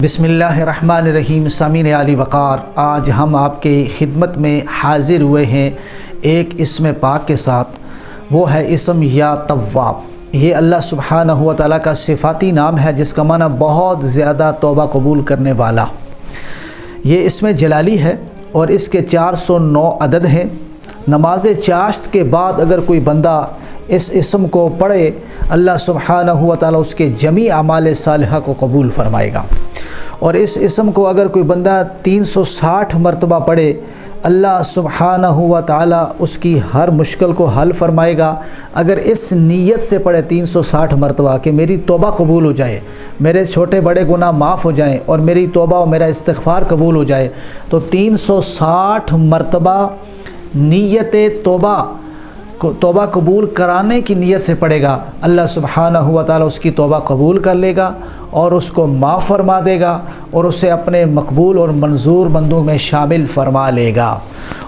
بسم اللہ الرحمن الرحیم۔ سامعین عالی وقار، آج ہم آپ کے خدمت میں حاضر ہوئے ہیں ایک اسم پاک کے ساتھ، وہ ہے اسم یا تواب۔ یہ اللہ سبحانہ و تعالیٰ کا صفاتی نام ہے جس کا معنی بہت زیادہ توبہ قبول کرنے والا۔ یہ اسم جلالی ہے اور اس کے 409 عدد ہیں۔ نماز چاشت کے بعد اگر کوئی بندہ اس اسم کو پڑھے، اللہ سبحانہ و تعالیٰ اس کے جمیع اعمال صالحہ کو قبول فرمائے گا۔ اور اس اسم کو اگر کوئی بندہ 360 مرتبہ پڑھے، اللہ سبحانہ و تعالیٰ اس کی ہر مشکل کو حل فرمائے گا۔ اگر اس نیت سے پڑھے 360 مرتبہ کہ میری توبہ قبول ہو جائے، میرے چھوٹے بڑے گناہ معاف ہو جائیں اور میری توبہ اور میرا استغفار قبول ہو جائے، تو 360 مرتبہ نیت توبہ قبول کرانے کی نیت سے پڑھے گا، اللہ سبحانہ و تعالیٰ اس کی توبہ قبول کر لے گا اور اس کو معاف فرما دے گا اور اسے اپنے مقبول اور منظور بندوں میں شامل فرما لے گا۔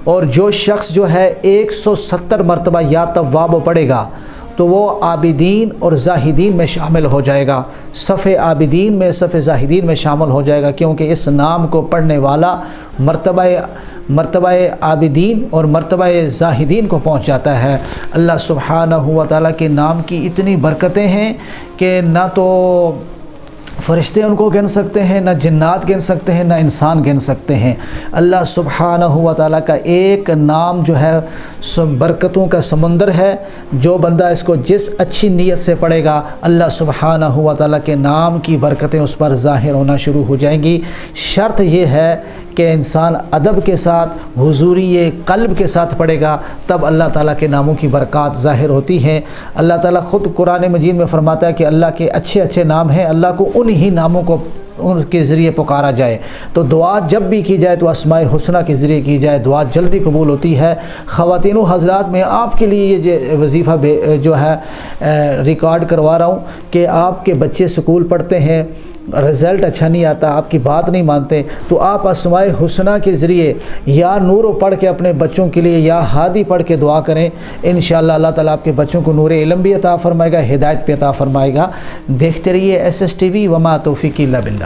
اور جو شخص جو ہے 170 مرتبہ یا تواب پڑھے گا تو وہ عابدین اور زاہدین میں شامل ہو جائے گا، صف عابدین میں صف زاہدین میں شامل ہو جائے گا، کیونکہ اس نام کو پڑھنے والا مرتبہ عابدین اور مرتبہ زاہدین کو پہنچ جاتا ہے۔ اللہ سبحانہ و تعالیٰ کے نام کی اتنی برکتیں ہیں کہ نہ تو فرشتے ان کو گن سکتے ہیں، نہ جنات گن سکتے ہیں، نہ انسان گن سکتے ہیں۔ اللہ سبحانہ و تعالیٰ کا ایک نام جو ہے برکتوں کا سمندر ہے۔ جو بندہ اس کو جس اچھی نیت سے پڑھے گا، اللہ سبحانہ و تعالیٰ کے نام کی برکتیں اس پر ظاہر ہونا شروع ہو جائیں گی۔ شرط یہ ہے کہ انسان ادب کے ساتھ، حضوری قلب کے ساتھ پڑھے گا، تب اللہ تعالیٰ کے ناموں کی برکات ظاہر ہوتی ہیں۔ اللہ تعالیٰ خود قرآن مجید میں فرماتا ہے کہ اللہ کے اچھے اچھے نام ہیں، اللہ کو انہی ناموں کو ان کے ذریعے پکارا جائے۔ تو دعا جب بھی کی جائے تو اسماء حسنہ کے ذریعے کی جائے، دعا جلدی قبول ہوتی ہے۔ خواتین و حضرات، میں آپ کے لیے یہ وظیفہ جو ہے ریکارڈ کروا رہا ہوں کہ آپ کے بچے سکول پڑھتے ہیں، رزلٹ اچھا نہیں آتا، آپ کی بات نہیں مانتے، تو آپ اسماء حسنہ کے ذریعے یا نور پڑھ کے اپنے بچوں کے لیے یا ہادی پڑھ کے دعا کریں۔ انشاءاللہ اللہ تعالیٰ آپ کے بچوں کو نور علم بھی عطا فرمائے گا، ہدایت بھی عطا فرمائے گا۔ دیکھتے رہیے SSTV، وما توفیقی الا باللہ۔